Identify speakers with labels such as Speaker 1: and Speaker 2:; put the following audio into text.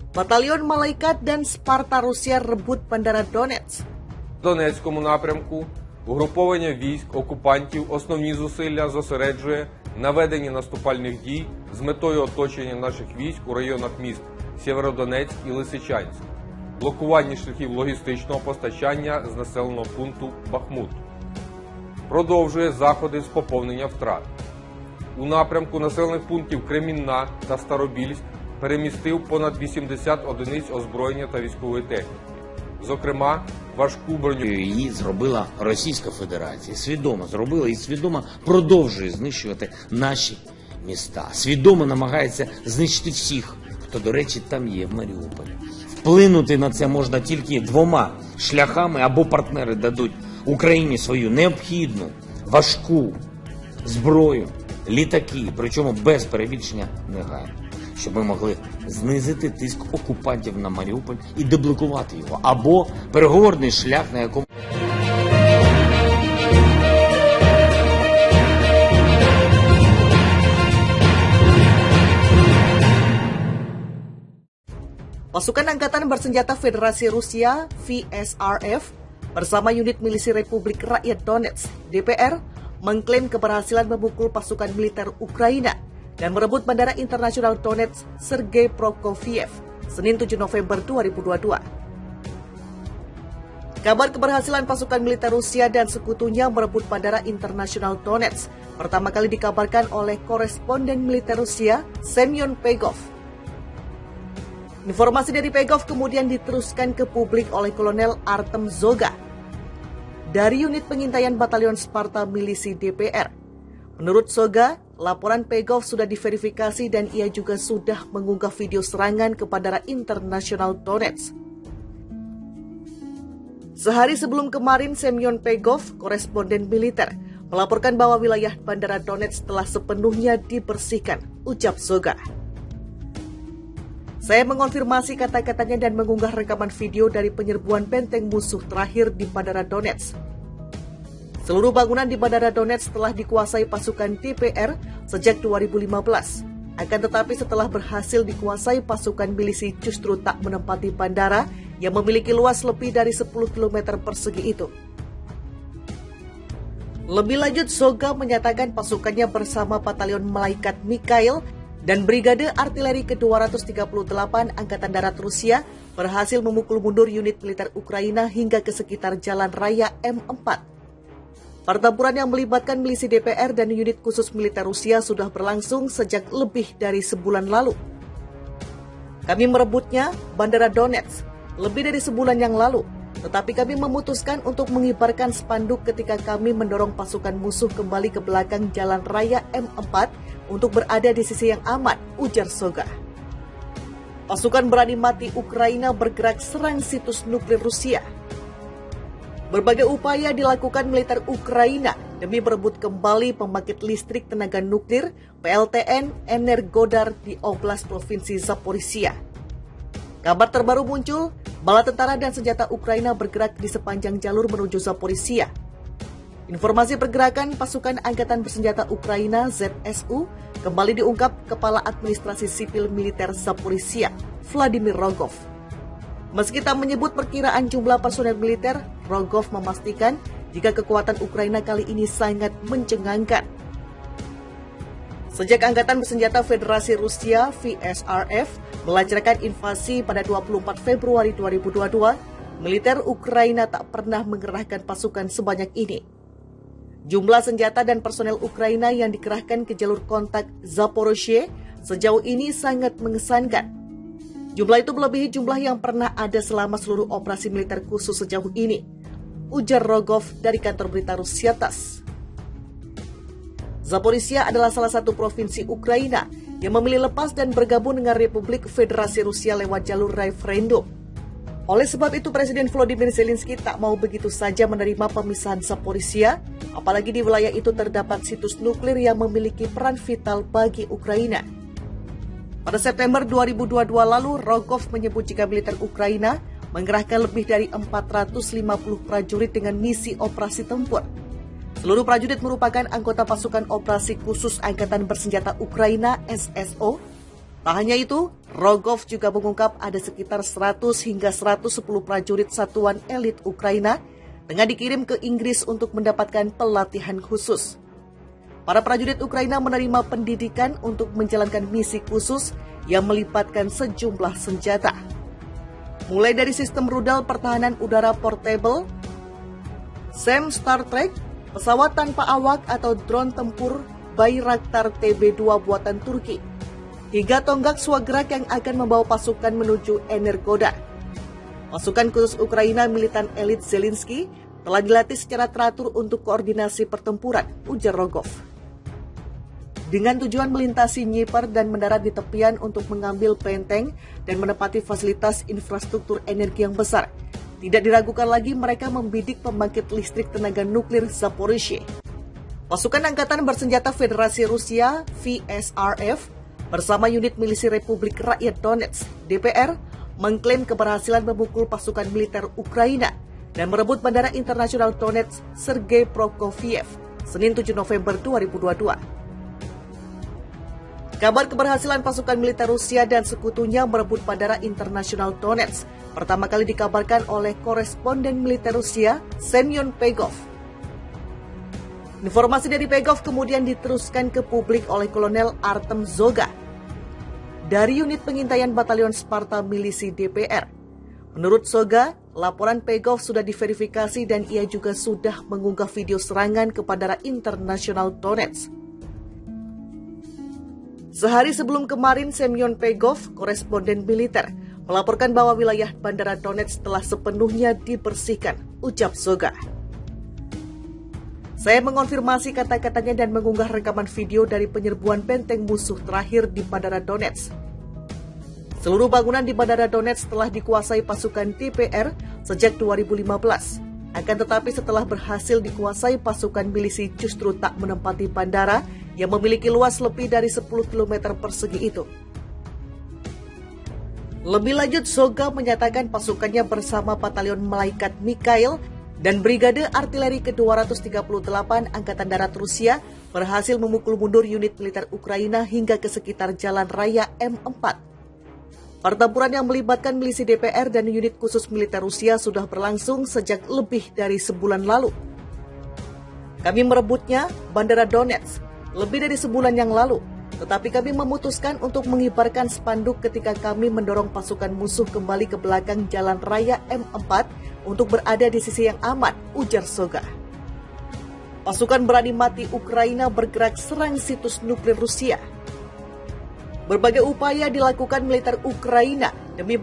Speaker 1: Батальйон Малайкат dan Спарта Росія rebut bandara Donetsk.
Speaker 2: В Донецькому напрямку угруповання військ окупантів основні зусилля зосереджує на веденні наступальних дій з метою оточення наших військ у районах міст Сєвєродонецьк і Лисичанськ, блокуванні шляхів логістичного постачання з населеного пункту Бахмут. Продовжує заходи з поповнення втрат. У напрямку населених пунктів Кремінна та Старобільськ перемістив понад 80 одиниць озброєння та військової техніки. Зокрема, важку броню.
Speaker 3: Її зробила Російська Федерація. Свідомо зробила і свідомо продовжує знищувати наші міста. Свідомо намагається знищити всіх, хто, до речі, там є, в Маріуполі. Вплинути на це можна тільки двома шляхами, або партнери дадуть Україні свою необхідну, важку зброю, літаки, причому без перебільшення негайно, щоб ми могли знизити тиск окупантів на Маріуполь і деблокувати його, або переговорний шлях, на якому...
Speaker 1: Pasukan Angkatan Bersenjata Federasi Rusia (VSRF) bersama unit milisi Republik Rakyat Donetsk (DPR) mengklaim keberhasilan memukul pasukan militer Ukraina dan merebut Bandara Internasional Donetsk Sergei Prokofiev, Senin 7 November 2022. Kabar keberhasilan pasukan militer Rusia dan sekutunya merebut Bandara Internasional Donetsk pertama kali dikabarkan oleh koresponden militer Rusia Semyon Pegov. Informasi dari Pegov kemudian diteruskan ke publik oleh Kolonel Artem Zoga dari unit pengintaian Batalion Sparta Milisi DPR. Menurut Zoga, laporan Pegov sudah diverifikasi dan ia juga sudah mengunggah video serangan ke Bandara Internasional Donetsk. Sehari sebelum kemarin, Semyon Pegov, koresponden militer, melaporkan bahwa wilayah Bandara Donetsk telah sepenuhnya dibersihkan, ucap Zoga. Saya mengonfirmasi kata-katanya dan mengunggah rekaman video dari penyerbuan benteng musuh terakhir di Bandara Donetsk. Seluruh bangunan di Bandara Donetsk telah dikuasai pasukan DPR sejak 2015. Akan tetapi setelah berhasil dikuasai, pasukan milisi justru tak menempati bandara yang memiliki luas lebih dari 10 km persegi itu. Lebih lanjut, Zoga menyatakan pasukannya bersama Batalion Malaikat Mikhail dan Brigade Artileri ke-238 Angkatan Darat Rusia berhasil memukul mundur unit militer Ukraina hingga ke sekitar Jalan Raya M4. Pertempuran yang melibatkan milisi DPR dan unit khusus militer Rusia sudah berlangsung sejak lebih dari sebulan lalu. Kami merebutnya, Bandara Donetsk, lebih dari sebulan yang lalu, tetapi kami memutuskan untuk mengibarkan spanduk ketika kami mendorong pasukan musuh kembali ke belakang Jalan Raya M4 untuk berada di sisi yang aman, ujar Zoga. Pasukan berani mati Ukraina bergerak serang situs nuklir Rusia. Berbagai upaya dilakukan militer Ukraina demi merebut kembali pembangkit listrik tenaga nuklir PLTN Energodar di Oblast Provinsi Zaporizhia. Kabar terbaru muncul, bala tentara dan senjata Ukraina bergerak di sepanjang jalur menuju Zaporizhia. Informasi pergerakan pasukan Angkatan Bersenjata Ukraina ZSU kembali diungkap Kepala Administrasi Sipil Militer Zaporizhia, Vladimir Rogov. Meski tak menyebut perkiraan jumlah personel militer, Rogov memastikan jika kekuatan Ukraina kali ini sangat mencengangkan. Sejak Angkatan Bersenjata Federasi Rusia (VSRF) melancarkan invasi pada 24 Februari 2022, militer Ukraina tak pernah mengerahkan pasukan sebanyak ini. Jumlah senjata dan personel Ukraina yang dikerahkan ke jalur kontak Zaporizhia sejauh ini sangat mengesankan. Jumlah itu melebihi jumlah yang pernah ada selama seluruh operasi militer khusus sejauh ini, ujar Rogov dari kantor berita Rusia TASS. Zaporizhia adalah salah satu provinsi Ukraina yang memilih lepas dan bergabung dengan Republik Federasi Rusia lewat jalur referendum. Oleh sebab itu, Presiden Volodymyr Zelensky tak mau begitu saja menerima pemisahan Zaporizhia, apalagi di wilayah itu terdapat situs nuklir yang memiliki peran vital bagi Ukraina. Pada September 2022 lalu, Rogov menyebut jika militer Ukraina mengerahkan lebih dari 450 prajurit dengan misi operasi tempur. Seluruh prajurit merupakan anggota pasukan operasi khusus Angkatan Bersenjata Ukraina (SSO), Tak hanya itu, Rogov juga mengungkap ada sekitar 100 hingga 110 prajurit satuan elit Ukraina tengah dikirim ke Inggris untuk mendapatkan pelatihan khusus. Para prajurit Ukraina menerima pendidikan untuk menjalankan misi khusus yang melibatkan sejumlah senjata. Mulai dari sistem rudal pertahanan udara portable, SAM Star Trek, pesawat tanpa awak atau drone tempur Bayraktar TB2 buatan Turki, hingga tonggak swagrak yang akan membawa pasukan menuju Energoda. Pasukan khusus Ukraina militan elit Zelensky telah dilatih secara teratur untuk koordinasi pertempuran, ujar Rogov. Dengan tujuan melintasi Dnieper dan mendarat di tepian untuk mengambil benteng dan menempati fasilitas infrastruktur energi yang besar, tidak diragukan lagi mereka membidik pembangkit listrik tenaga nuklir Zaporizhzhia. Pasukan Angkatan Bersenjata Federasi Rusia, VSRF, bersama unit milisi Republik Rakyat Donetsk, DPR, mengklaim keberhasilan memukul pasukan militer Ukraina dan merebut Bandara Internasional Donetsk Sergei Prokofiev, Senin 7 November 2022. Kabar keberhasilan pasukan militer Rusia dan sekutunya merebut Bandara Internasional Donetsk pertama kali dikabarkan oleh koresponden militer Rusia, Semyon Pegov. Informasi dari Pegov kemudian diteruskan ke publik oleh Kolonel Artem Zoga dari unit pengintaian Batalion Sparta Milisi DPR. Menurut Zoga, laporan Pegov sudah diverifikasi dan ia juga sudah mengunggah video serangan ke Bandara Internasional Donetsk. Sehari sebelum kemarin, Semyon Pegov, koresponden militer, melaporkan bahwa wilayah Bandara Donetsk telah sepenuhnya dibersihkan, ucap Zoga. Saya mengonfirmasi kata-katanya dan mengunggah rekaman video dari penyerbuan benteng musuh terakhir di Bandara Donetsk. Seluruh bangunan di Bandara Donetsk telah dikuasai pasukan DPR sejak 2015. Akan tetapi setelah berhasil dikuasai, pasukan milisi justru tak menempati bandara yang memiliki luas lebih dari 10 km persegi itu. Lebih lanjut, Zoga menyatakan pasukannya bersama Batalion Malaikat Mikhail dan Brigade Artileri ke-238 Angkatan Darat Rusia berhasil memukul mundur unit militer Ukraina hingga ke sekitar Jalan Raya M4. Pertempuran yang melibatkan milisi DPR dan unit khusus militer Rusia sudah berlangsung sejak lebih dari sebulan lalu. Kami merebutnya, Bandara Donetsk, lebih dari sebulan yang lalu, tetapi kami memutuskan untuk mengibarkan spanduk ketika kami mendorong pasukan musuh kembali ke belakang Jalan Raya M4 untuk berada di sisi yang aman, ujar Zoga. Pasukan berani mati Ukraina bergerak serang situs nuklir Rusia. Berbagai upaya dilakukan militer Ukraina demi